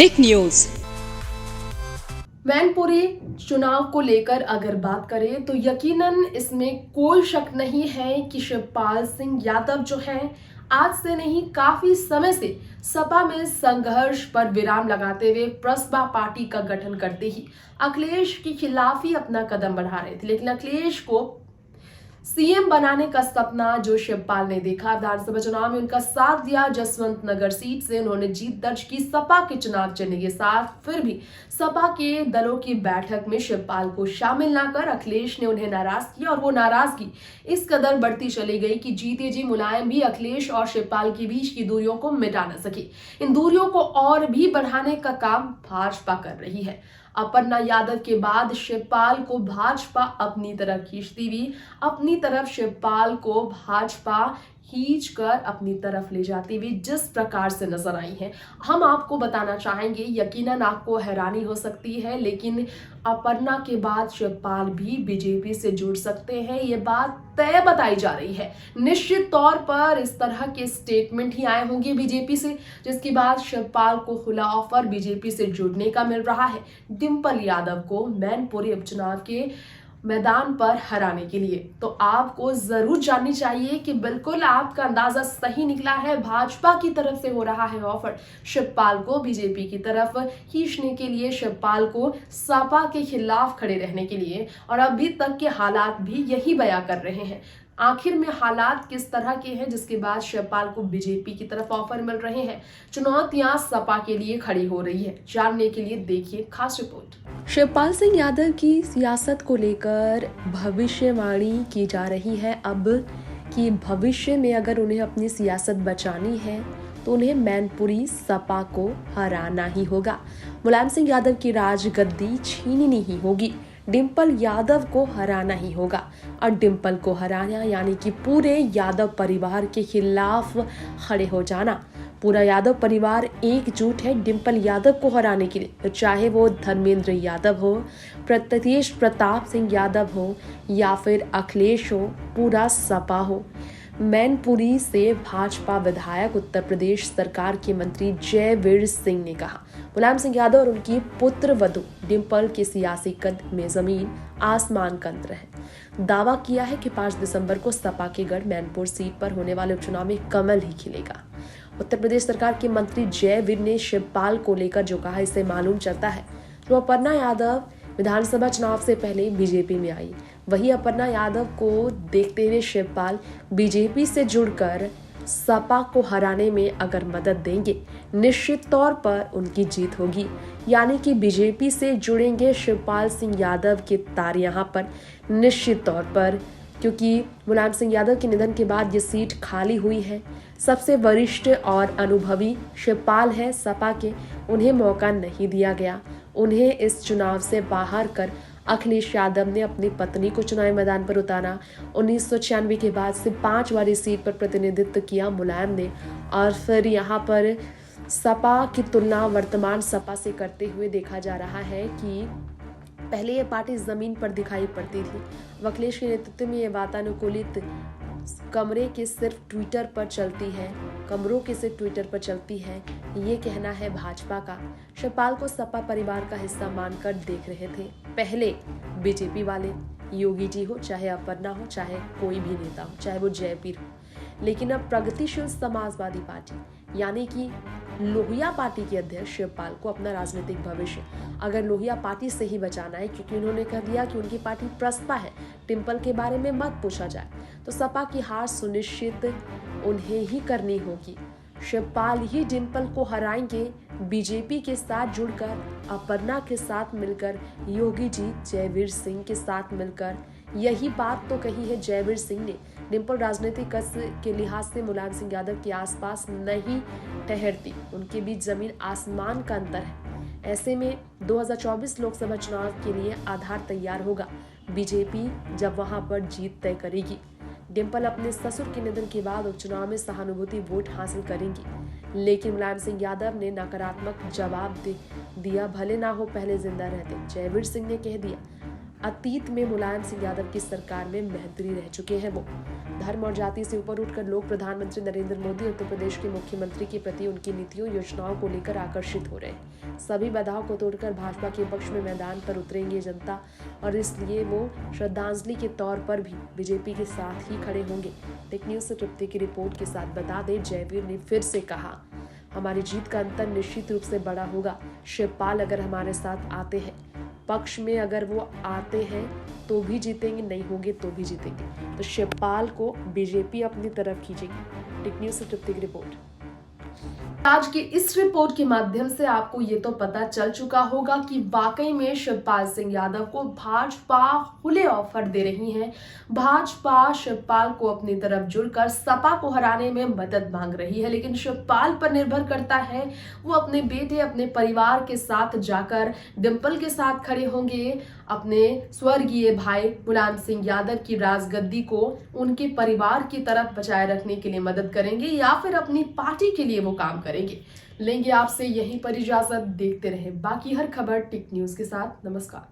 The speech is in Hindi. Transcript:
Dick news. मैनपुरी चुनाव को लेकर अगर बात करें तो यकीनन इसमें कोई शक नहीं है कि शिवपाल सिंह यादव जो हैं आज से नहीं काफी समय से सपा में संघर्ष पर विराम लगाते हुए प्रसपा पार्टी का गठन करते ही अखिलेश के खिलाफ ही अपना कदम बढ़ा रहे थे। लेकिन अखिलेश को सीएम बनाने का सपना जो शिवपाल ने देखा, विधानसभा चुनाव में उनका साथ दिया। जसवंत नगर सीट से उन्होंने जीत दर्ज की सपा के चुनाव चिन्ह के साथ। फिर भी सपा के दलों की बैठक में शिवपाल को शामिल न कर अखिलेश ने उन्हें नाराज किया और वो नाराजगी इस कदर बढ़ती चली गई कि जीते जी मुलायम भी अखिलेश और शिवपाल के बीच की दूरियों को मिटा न सके। इन दूरियों को और भी बढ़ाने का काम भाजपा कर रही है। अपर्णा यादव के बाद शिवपाल को भाजपा अपनी तरफ खींचती हुई अपनी तरफ शिवपाल को भाजपा खींच कर अपनी तरफ ले जाती हुई जिस प्रकार से नजर आई है, हम आपको बताना चाहेंगे। यकीनन आपको हैरानी हो सकती है, लेकिन अपर्णा के बाद शिवपाल भी बीजेपी से जुड़ सकते हैं, ये बात तय बताई जा रही है। निश्चित तौर पर इस तरह के स्टेटमेंट ही आए होंगे बीजेपी से, जिसके बाद शिवपाल को खुला ऑफर बीजेपी से जुड़ने का मिल रहा है डिंपल यादव को मैनपुरी उपचुनाव के मैदान पर हराने के लिए। तो आपको जरूर जाननी चाहिए कि बिल्कुल आपका अंदाजा सही निकला है। भाजपा की तरफ से हो रहा है ऑफर शिवपाल को बीजेपी की तरफ खींचने के लिए, शिवपाल को सपा के खिलाफ खड़े रहने के लिए, और अभी तक के हालात भी यही बयां कर रहे हैं। आखिर में हालात किस तरह के हैं जिसके बाद शिवपाल को बीजेपी की तरफ ऑफर मिल रहे हैं, चुनौतियां सपा के लिए खड़ी हो रही है, जानने के लिए देखिए खास रिपोर्ट। शिवपाल सिंह यादव की सियासत को लेकर भविष्यवाणी की जा रही है अब कि भविष्य में अगर उन्हें अपनी सियासत बचानी है तो उन्हें मैनपुरी सपा को हराना ही होगा। मुलायम सिंह यादव की राजगद्दी छीननी ही होगी, डिंपल यादव को हराना ही होगा। और डिंपल को हराना यानी कि पूरे यादव परिवार के खिलाफ खड़े हो जाना। पूरा यादव परिवार एकजुट है डिंपल यादव को हराने के लिए, तो चाहे वो धर्मेंद्र यादव हो, तेज प्रताप सिंह यादव हो या फिर अखिलेश हो, पूरा सपा हो। मैनपुरी से भाजपा विधायक उत्तर प्रदेश सरकार के मंत्री जयवीर सिंह ने कहा मुलायम सिंह यादव और उनकी पुत्र वधू डिंपल के सियासी कद में जमीन आसमान का अंतर है। दावा किया है कि 5 दिसंबर को सपा के गढ़ मैनपुर सीट पर होने वाले उपचुनाव में कमल ही खिलेगा। उत्तर प्रदेश सरकार के मंत्री जयवीर ने शिवपाल को लेकर जो कहा, इससे मालूम चलता है जो अपर्णा यादव विधानसभा चुनाव से पहले बीजेपी में आई, वही अपर्णा यादव को देखते हुए शिवपाल बीजेपी से जुड़कर सपा को हराने में अगर मदद देंगे, निश्चित तौर पर उनकी जीत होगी। यानी कि बीजेपी से जुड़ेंगे शिवपाल सिंह यादव के तार यहाँ पर निश्चित तौर पर, क्योंकि मुलायम सिंह यादव के निधन के बाद ये सीट खाली हुई है। सबसे वरिष्ठ और अनुभवी शिवपाल है सपा के, उन्हें मौका नहीं दिया गया। उन्हें इस चुनाव से बाहर कर अखिलेश यादव ने अपनी पत्नी को चुनावी मैदान पर उतारा। 1996 के बाद से 5 बार इस सीट पर प्रतिनिधित्व किया मुलायम ने, और फिर यहाँ पर सपा की तुलना वर्तमान सपा से करते हुए देखा जा रहा है कि पहले ये पार्टी जमीन पर दिखाई पड़ती थी। अखिलेश के नेतृत्व में ये वातानुकूलित कमरों के सिर्फ ट्विटर पर चलती है, ये कहना है भाजपा का। शिवपाल को सपा परिवार का हिस्सा मानकर देख रहे थे पहले बीजेपी वाले, योगी जी हो, चाहे अपर्णा हो, चाहे कोई भी नेता हो, चाहे वो जयवीर हो। लेकिन अब प्रगतिशील समाजवादी पार्टी यानी कि लोहिया पार्टी के अध्यक्ष शिवपाल को अपना राजनीतिक भविष्य अगर लोहिया पार्टी से ही बचाना है, क्योंकि उन्होंने कह दिया कि उनकी पार्टी प्रसपा है, डिंपल के बारे में मत पूछा जाए, तो सपा की हार सुनिश्चित उन्हें ही करनी होगी। शिवपाल ही डिंपल को हराएंगे बीजेपी के साथ जुड़कर, अपर्णा के साथ मिलकर, योगी जी जयवीर सिंह के साथ मिलकर। यही बात तो कही है जयवीर सिंह ने। डिंपल राजनीतिक कस के लिहाज से मुलायम सिंह यादव के आसपास नहीं ठहरती, उनके बीच जमीन आसमान का अंतर है। ऐसे में 2024 लोकसभा चुनाव के लिए आधार तैयार होगा। बीजेपी जब वहां पर जीत तय करेगी, डिंपल अपने ससुर के निधन के बाद उपचुनाव में सहानुभूति वोट हासिल करेंगी, लेकिन मुलायम सिंह यादव ने नकारात्मक जवाब दिया, भले ना हो पहले जिंदा रहते। जयवीर सिंह ने कह दिया, अतीत में मुलायम सिंह यादव की सरकार में मंत्री रह चुके हैं वो। धर्म और जाति से ऊपर उठकर लोग प्रधानमंत्री नरेंद्र मोदी उत्तर प्रदेश के मुख्यमंत्री के प्रति उनकी नीतियों योजनाओं को लेकर आकर्षित हो रहे हैं। सभी बाधाओं को तोड़कर भाजपा के पक्ष में मैदान पर उतरेंगे जनता, और इसलिए वो श्रद्धांजलि के तौर पर भी बीजेपी के साथ ही खड़े होंगे। टेक न्यूज से तृप्ति की रिपोर्ट के साथ बता दें, जयवीर ने फिर से कहा, हमारी जीत का अंतर निश्चित रूप से बड़ा होगा। शिवपाल अगर हमारे साथ आते हैं, पक्ष में अगर वो आते हैं तो भी जीतेंगे, नहीं होंगे तो भी जीतेंगे। तो शिवपाल को बीजेपी अपनी तरफ खींचेगी। टेक न्यूज से तृप्ति की रिपोर्ट। आज की इस रिपोर्ट के माध्यम से आपको ये तो पता चल चुका होगा कि वाकई में शिवपाल सिंह यादव को भाजपा खुले ऑफर दे रही है। भाजपा शिवपाल को अपनी तरफ जुड़कर सपा को हराने में मदद मांग रही है, लेकिन शिवपाल पर निर्भर करता है वो अपने बेटे, अपने परिवार के साथ जाकर डिंपल के साथ खड़े होंगे, अपने स्वर्गीय भाई मुलायम सिंह यादव की राजगद्दी को उनके परिवार की तरफ बचाए रखने के लिए मदद करेंगे, या फिर अपनी पार्टी के लिए वो काम करेंगे। लेंगे आपसे यहीं पर इजाजत। देखते रहे बाकी हर खबर टेक न्यूज के साथ। नमस्कार।